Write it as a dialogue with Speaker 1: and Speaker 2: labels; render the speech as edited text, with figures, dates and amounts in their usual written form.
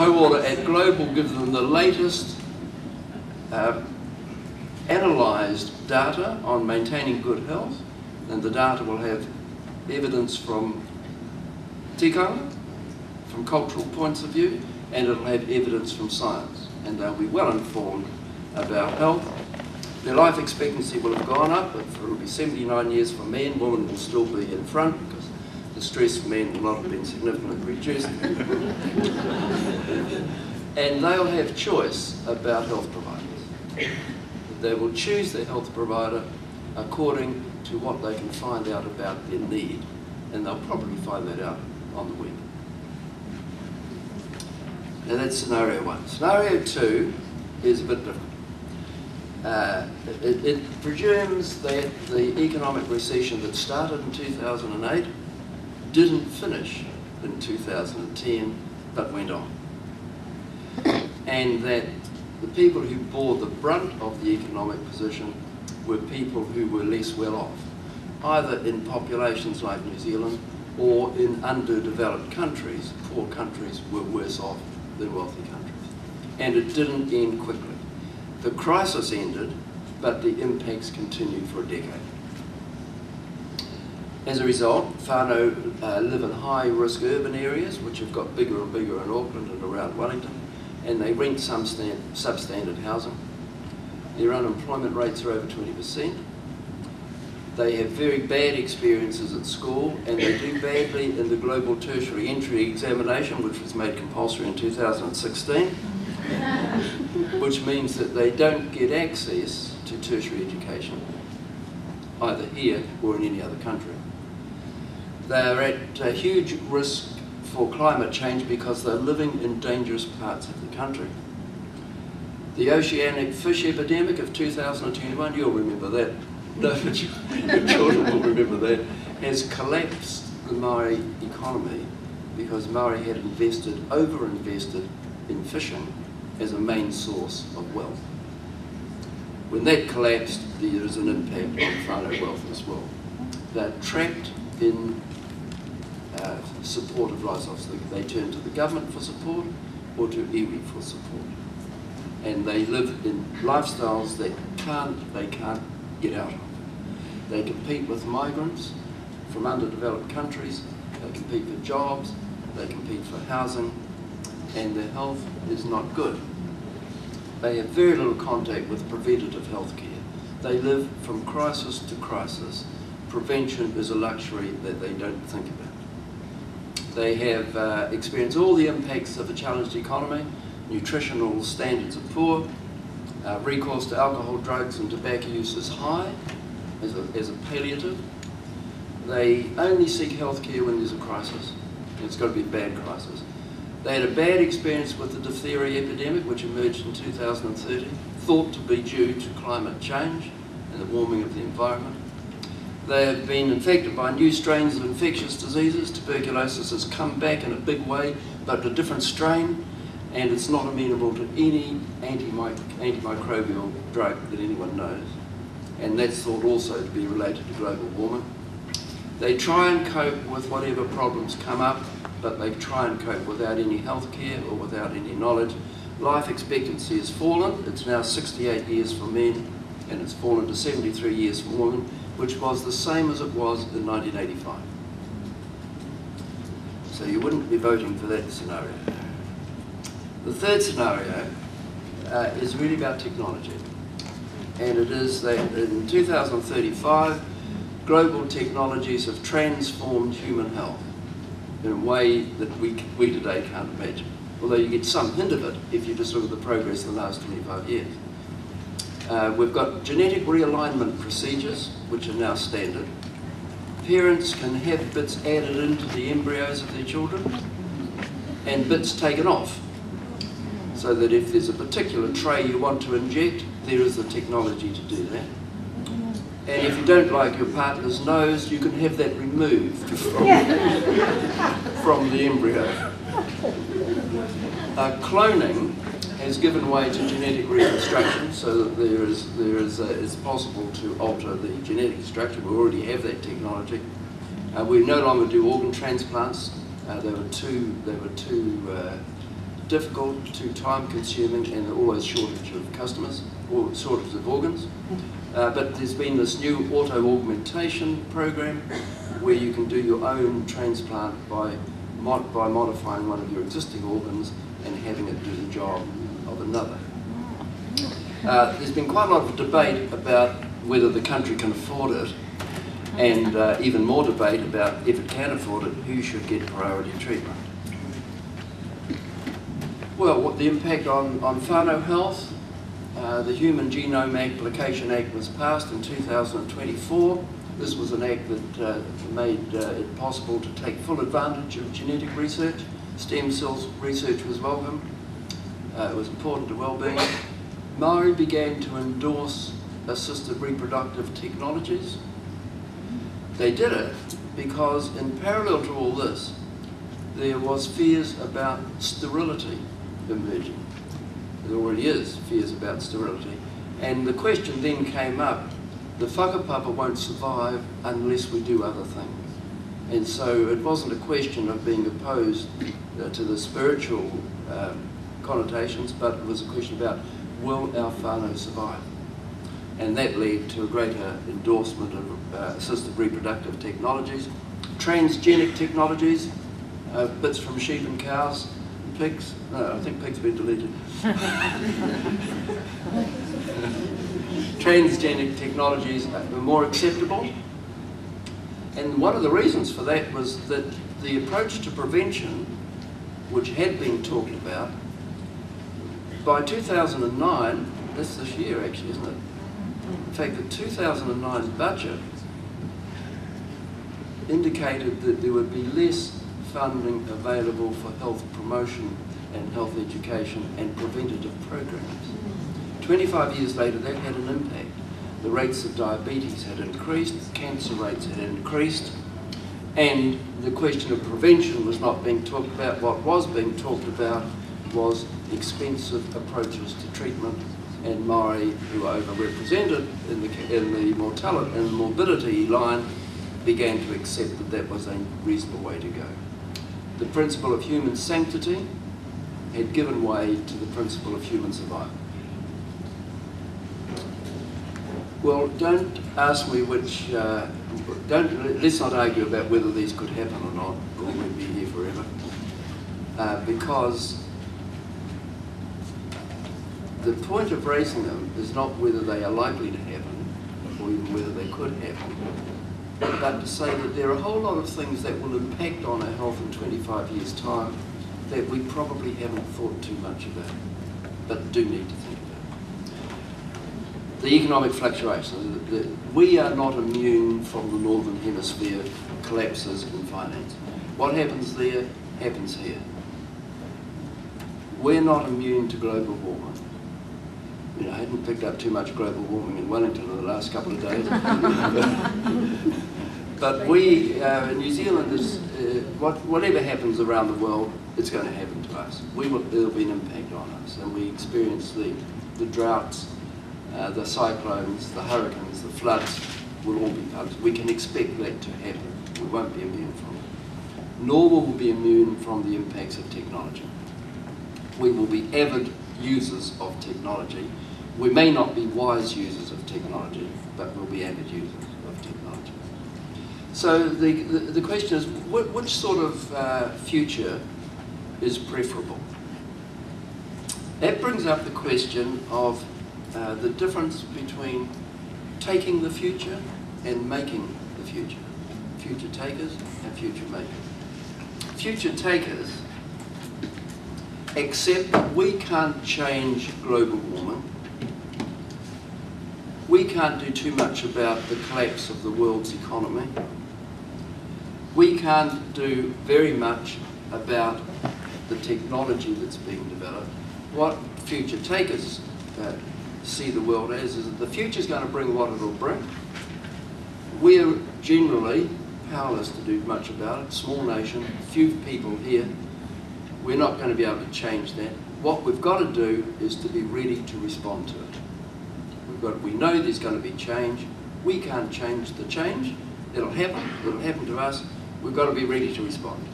Speaker 1: High Water at Global gives them the latest analysed data on maintaining good health, and the data will have evidence from tikanga, from cultural points of view, and it'll have evidence from science, and they'll be well informed about health. Their life expectancy will have gone up, but it'll be 79 years for men. Women will still be in front because the stress for men will not have been significantly reduced. And they'll have choice about health providers. They will choose their health provider according to what they can find out about their need, and they'll probably find that out on the web. Now that's scenario one. Scenario two is a bit different. It presumes that the economic recession that started in 2008 didn't finish in 2010, but went on. And that the people who bore the brunt of the economic position were people who were less well off, either in populations like New Zealand or in underdeveloped countries. Poor countries were worse off than wealthy countries. And it didn't end quickly. The crisis ended, but the impacts continued for a decade. As a result, whānau live in high-risk urban areas, which have got bigger and bigger in Auckland and around Wellington, and they rent some substandard housing. Their unemployment rates are over 20%. They have very bad experiences at school, and they do badly in the global tertiary entry examination, which was made compulsory in 2016, which means that they don't get access to tertiary education, either here or in any other country. They're at a huge risk for climate change because they're living in dangerous parts of the country. The oceanic fish epidemic of 2021, you'll remember that. No, but your children will remember that, has collapsed the Maori economy because Maori had over-invested in fishing as a main source of wealth. When that collapsed, there is an impact on whānau wealth as well. They're trapped in support of livestock. They turn to the government for support or to iwi for support. And they live in lifestyles that they can't get out of. They compete with migrants from underdeveloped countries, they compete for jobs, they compete for housing, and their health is not good. They have very little contact with preventative health care. They live from crisis to crisis. Prevention is a luxury that they don't think about. They have experienced all the impacts of a challenged economy. Nutritional standards are poor. Recourse to alcohol, drugs and tobacco use is high as a palliative. They only seek health care when there's a crisis. It's got to be a bad crisis. They had a bad experience with the diphtheria epidemic, which emerged in 2013, thought to be due to climate change and the warming of the environment. They have been infected by new strains of infectious diseases. Tuberculosis has come back in a big way, but a different strain, and it's not amenable to any antimicrobial drug that anyone knows. And that's thought also to be related to global warming. They try and cope with whatever problems come up, but they try and cope without any health care or without any knowledge. Life expectancy has fallen. It's now 68 years for men, and it's fallen to 73 years for women, which was the same as it was in 1985. So you wouldn't be voting for that scenario. The third scenario is really about technology. And it is that in 2035, global technologies have transformed human health in a way that we today can't imagine. Although you get some hint of it if you just look at the progress in the last 25 years. We've got genetic realignment procedures, which are now standard. Parents can have bits added into the embryos of their children and bits taken off, so that if there's a particular tray you want to inject, there is the technology to do that. And if you don't like your partner's nose, you can have that removed from the embryo. Cloning has given way to genetic reconstruction, so that it's possible to alter the genetic structure. We already have that technology. We no longer do organ transplants. There were two difficult, too time-consuming, and always shortage of customers, or shortage of organs. But there's been this new auto-augmentation program where you can do your own transplant by modifying one of your existing organs and having it do the job of another. There's been quite a lot of debate about whether the country can afford it, and even more debate about if it can afford it, who should get priority treatment. Well, what the impact on whānau health, the Human Genome Application Act was passed in 2024. This was an act that made it possible to take full advantage of genetic research. Stem cells research was welcome. It was important to well-being. Māori began to endorse assisted reproductive technologies. They did it because in parallel to all this, there was fears about sterility emerging. There already is fears about sterility. And the question then came up, the whakapapa won't survive unless we do other things. And so it wasn't a question of being opposed to the spiritual connotations, but it was a question about, will our whānau survive? And that led to a greater endorsement of assisted reproductive technologies, transgenic technologies, bits from sheep and cows, and pigs. No, I think pigs have been deleted. Transgenic technologies were more acceptable. And one of the reasons for that was that the approach to prevention, which had been talked about, by 2009, that's this year actually, isn't it? In fact, the 2009 budget indicated that there would be less funding available for health promotion and health education and preventative programs. 25 years later, that had an impact. The rates of diabetes had increased, cancer rates had increased, and the question of prevention was not being talked about. What was being talked about was expensive approaches to treatment, and Māori, who are overrepresented in the mortality and morbidity line, began to accept that that was a reasonable way to go. The principle of human sanctity had given way to the principle of human survival. Well, don't ask me which, let's not argue about whether these could happen or not, or we'd be here forever, because the point of raising them is not whether they are likely to happen, or even whether they could happen, but to say that there are a whole lot of things that will impact on our health in 25 years' time that we probably haven't thought too much about, but do need to think about. The economic fluctuations. We are not immune from the Northern Hemisphere collapses in finance. What happens there happens here. We're not immune to global warming. You know, I hadn't picked up too much global warming in Wellington in the last couple of days. But we, New Zealand, is, whatever happens around the world, it's going to happen to us. There'll be an impact on us, and we experience the droughts, the cyclones, the hurricanes, the floods will all be part of it. We can expect that to happen. We won't be immune from it. Nor will we be immune from the impacts of technology. We will be avid users of technology. We may not be wise users of technology, but we'll be avid users of technology. So the question is, which sort of future is preferable? That brings up the question of the difference between taking the future and making the future. Future takers and future makers. Future takers accept that we can't change global warming. We can't do too much about the collapse of the world's economy. We can't do very much about the technology that's being developed. What future takers see the world as is that the future's going to bring what it'll bring. We're generally powerless to do much about it. Small nation, few people here. We're not going to be able to change that. What we've got to do is to be ready to respond to it. We know there's going to be change. We can't change the change. It'll happen to us. We've got to be ready to respond.